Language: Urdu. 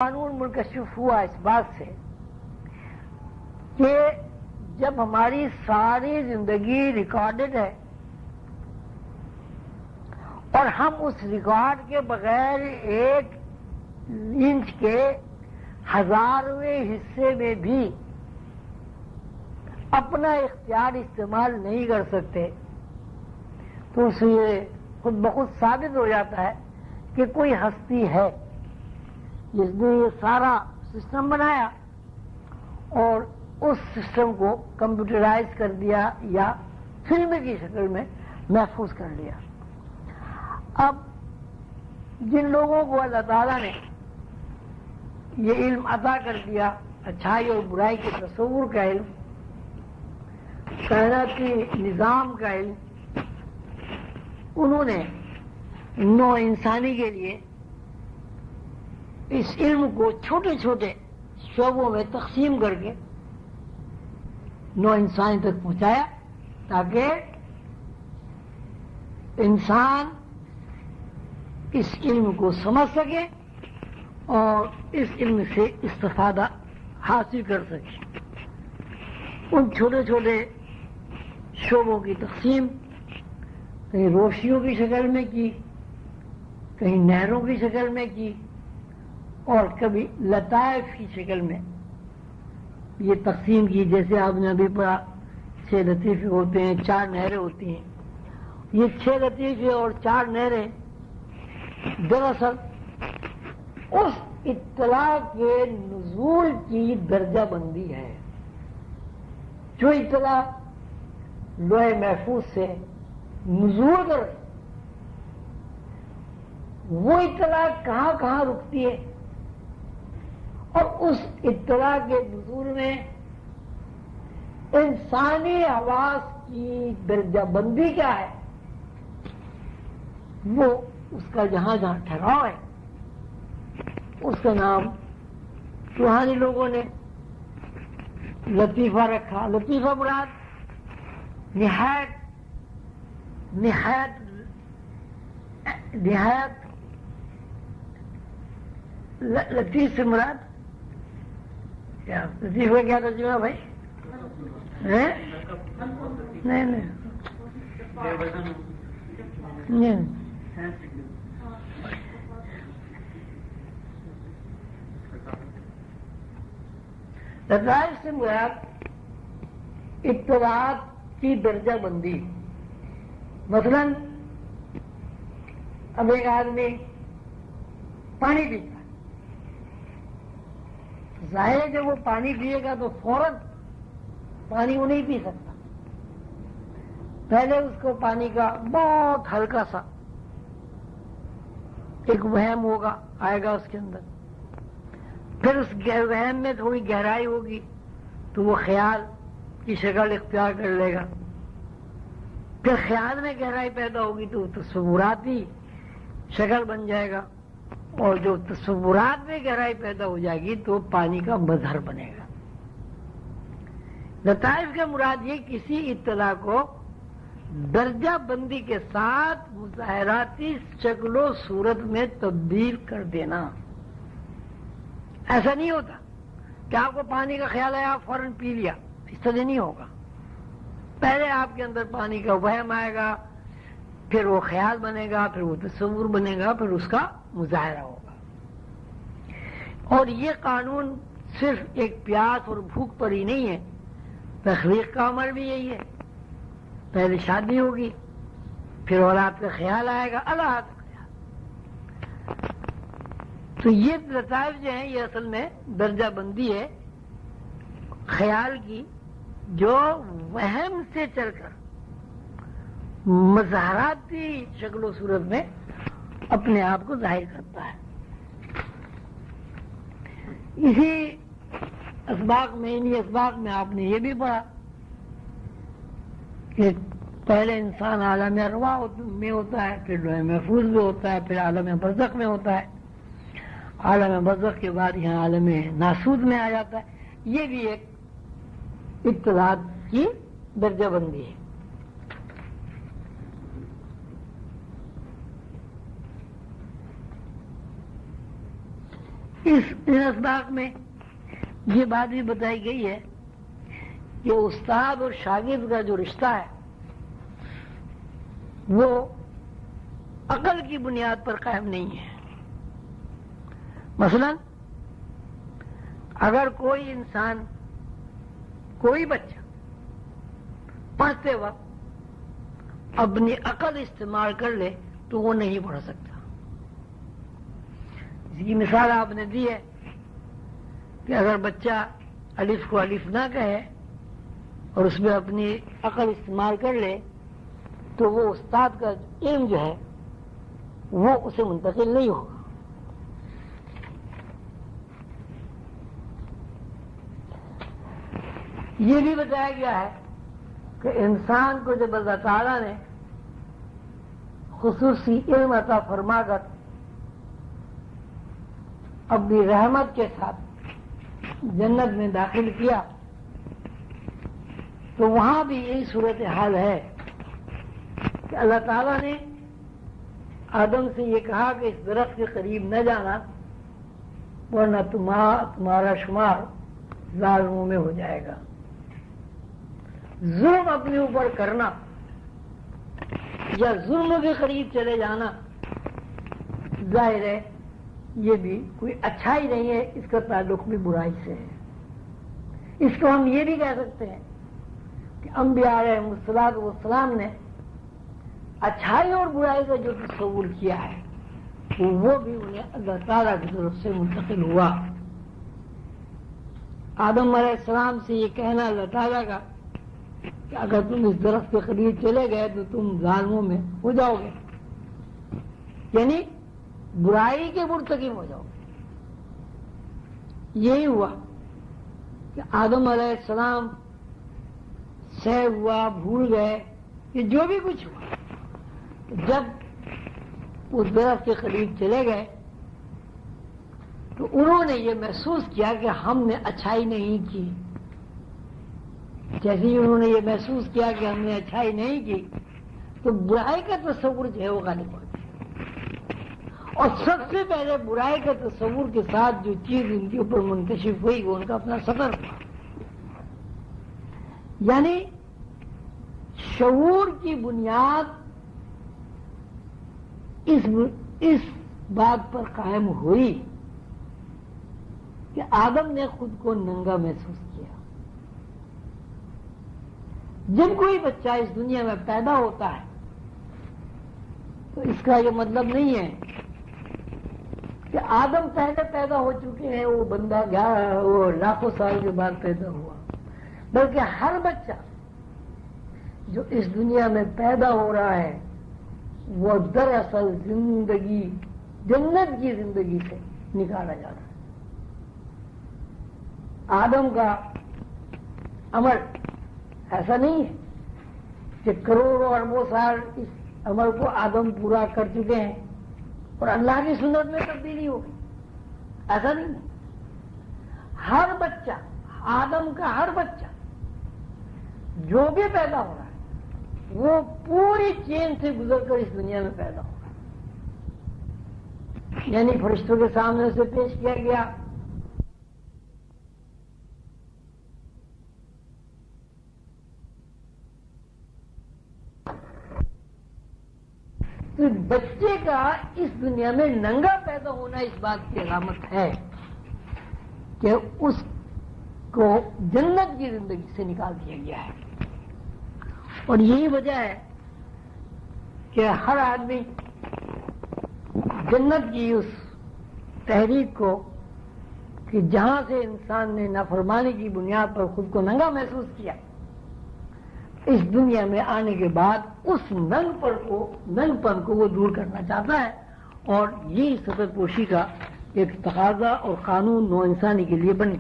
قانون منکشف ہوا اس بات سے کہ جب ہماری ساری زندگی ریکارڈڈ ہے اور ہم اس ریکارڈ کے بغیر ایک انچ کے 1000ویں حصے میں بھی اپنا اختیار استعمال نہیں کر سکتے تو اس سے یہ خود بخود ثابت ہو جاتا ہے کہ کوئی ہستی ہے جس نے یہ سارا سسٹم بنایا اور اس سسٹم کو کمپیوٹرائز کر دیا یا فلم کی شکل میں محفوظ کر لیا۔ اب جن لوگوں کو اللہ تعالیٰ نے یہ علم عطا کر دیا، اچھائی اور برائی کے تصور کا علم، کائناتی نظام کا علم، انہوں نے نوع انسانی کے لیے اس علم کو چھوٹے چھوٹے شعبوں میں تقسیم کر کے نوع انسانی تک پہنچایا تاکہ انسان اس علم کو سمجھ سکے اور اس علم سے استفادہ حاصل کر سکے۔ ان چھوٹے چھوٹے شعبوں کی تقسیم کہیں روشنیوں کی شکل میں کی، کہیں نہروں کی شکل میں کی اور کبھی لطائف کی شکل میں یہ تقسیم کی۔ جیسے آپ نے ابھی پڑھا 6 لطیفے ہوتے ہیں، 4 نہریں ہوتی ہیں۔ یہ 6 لطیفے اور 4 نہریں دراصل اس اطلاع کے نزول کی درجہ بندی ہے۔ جو اطلاع لوح محفوظ سے نزول کر وہ اطلاع کہاں کہاں رکتی ہے اور اس اطلاع کے نزول میں انسانی حواس کی درجہ بندی کیا ہے، وہ اس کا جہاں جہاں ٹھہراؤ ہے اس کا نام روحانی لوگوں نے لطیفہ رکھا۔ لطیفہ مراد نہایت لطیف سے مراد کیا؟ لطیفہ کیا ترجمہ بھائی؟ نہیں لطائف سے مراد اطلاعات کی درجہ بندی۔ مثلا اب ایک آدمی پانی پیتا ہے، ظاہر ہے جب وہ پانی پیے گا تو فوراً پانی وہ نہیں پی سکتا، پہلے اس کو پانی کا بہت ہلکا سا ایک وہم ہوگا، آئے گا اس کے اندر، پھر اس وہم میں تھوڑی گہرائی ہوگی تو وہ خیال کی شکل اختیار کر لے گا، پھر خیال میں گہرائی پیدا ہوگی تو تصوراتی شکل بن جائے گا، اور جو تصورات میں گہرائی پیدا ہو جائے گی تو پانی کا مظہر بنے گا۔ لطائف کا مراد یہ کسی اطلاع کو درجہ بندی کے ساتھ مظاہراتی شکل و صورت میں تبدیل کر دینا۔ ایسا نہیں ہوتا کہ آپ کو پانی کا خیال آیا آپ فوراً پی لیا، اس طرح نہیں ہوگا۔ پہلے آپ کے اندر پانی کا وہم آئے گا، پھر وہ خیال بنے گا، پھر وہ تصور بنے گا، پھر اس کا مظاہرہ ہوگا۔ اور یہ قانون صرف ایک پیاس اور بھوک پر ہی نہیں ہے، تخلیق کا عمل بھی یہی ہے۔ پہلے شادی ہوگی، پھر اولاد کا خیال آئے گا، اللہ کا خیال۔ تو یہ لطائف جو ہیں یہ اصل میں درجہ بندی ہے خیال کی، جو وہم سے چل کر مظاہراتی شکل و صورت میں اپنے آپ کو ظاہر کرتا ہے۔ اسی اسباق میں، انہی اسباق میں آپ نے یہ بھی پڑھا کہ پہلے انسان عالم ارواح میں ہوتا ہے، پھر لوح محفوظ میں ہوتا ہے، پھر عالم برزخ میں ہوتا ہے، عالم برزخ کے بعد یہاں عالم ناسوت میں آ جاتا ہے۔ یہ بھی ایک اطلاعات کی درجہ بندی ہے۔ ان اسباق میں یہ بات بھی بتائی گئی ہے کہ استاد اور شاگرد کا جو رشتہ ہے وہ عقل کی بنیاد پر قائم نہیں ہے. مثلا اگر کوئی انسان، کوئی بچہ پڑھتے وقت اپنی عقل استعمال کر لے تو وہ نہیں پڑھ سکتا. اس کی مثال آپ نے دی ہے کہ اگر بچہ الف کو الف نہ کہے اور اس میں اپنی عقل استعمال کر لے تو وہ استاد کا علم جو ہے وہ اسے منتقل نہیں ہوگا. یہ بھی بتایا گیا ہے کہ انسان کو جب اللہ تعالیٰ نے خصوصی علم عطا فرما کر اپنی رحمت کے ساتھ جنت میں داخل کیا تو وہاں بھی یہی صورتحال ہے کہ اللہ تعالیٰ نے آدم سے یہ کہا کہ اس درخت کے قریب نہ جانا ورنہ تمہارا شمار ظالموں میں ہو جائے گا. ظلم اپنے اوپر کرنا یا ظلم کے قریب چلے جانا ظاہر ہے یہ بھی کوئی اچھائی نہیں ہے، اس کا تعلق بھی برائی سے ہے. اس کو ہم یہ بھی کہہ سکتے ہیں کہ انبیاء علیہ الصلوۃ والسلام نے اچھائی اور برائی کا جو تصور کیا ہے وہ بھی انہیں اللہ تعالیٰ کی طرف سے منتقل ہوا. آدم علیہ السلام سے یہ کہنا اللہ تعالیٰ کا کہ اگر تم اس درخت کے قریب چلے گئے تو تم ظالموں میں ہو جاؤ گے، یعنی برائی کے مرتکب ہو جاؤ گے. یہی ہوا کہ آدم علیہ السلام سہ ہوا، بھول گئے کہ جو بھی کچھ ہوا، جب اس درخت کے قریب چلے گئے تو انہوں نے یہ محسوس کیا کہ ہم نے اچھائی نہیں کی. جیسے ہی انہوں نے یہ محسوس کیا کہ ہم نے اچھائی نہیں کی تو برائی کا تصور جو ہے وہ غالب ہو گیا. اور سب سے پہلے برائی کا تصور کے ساتھ جو چیز ان کے اوپر منکشف ہوئی وہ ان کا اپنا سفر ہوا. یعنی شعور کی بنیاد اس بات پر قائم ہوئی کہ آدم نے خود کو ننگا محسوس کیا. جب کوئی بچہ اس دنیا میں پیدا ہوتا ہے تو اس کا یہ مطلب نہیں ہے کہ آدم پہلے پیدا ہو چکے ہیں، وہ بندہ گیا وہ لاکھوں سال کے بعد پیدا ہوا، بلکہ ہر بچہ جو اس دنیا میں پیدا ہو رہا ہے وہ دراصل زندگی جنت کی زندگی سے نکالا جا رہا ہے. آدم کا عمل ایسا نہیں ہے کہ کروڑوں اربوں سال اس عمل کو آدم پورا کر چکے ہیں اور اللہ کی سنت میں تبدیلی ہو گئی، ایسا نہیں ہے. ہر بچہ، آدم کا ہر بچہ جو بھی پیدا ہو رہا ہے وہ پوری چین سے گزر کر اس دنیا میں پیدا ہو رہا ہے. یعنی فرشتوں کے سامنے اسے پیش کیا گیا، تو بچے کا اس دنیا میں ننگا پیدا ہونا اس بات کی علامت ہے کہ اس کو جنت کی زندگی سے نکال دیا گیا ہے. اور یہی وجہ ہے کہ ہر آدمی جنت کی اس تحریک کو کہ جہاں سے انسان نے نافرمانی کی بنیاد پر خود کو ننگا محسوس کیا، اس دنیا میں آنے کے بعد اس ننگ پن کو وہ دور کرنا چاہتا ہے. اور یہی سطر پوشی کا ایک تقاضا اور قانون نو انسانی کے لیے بن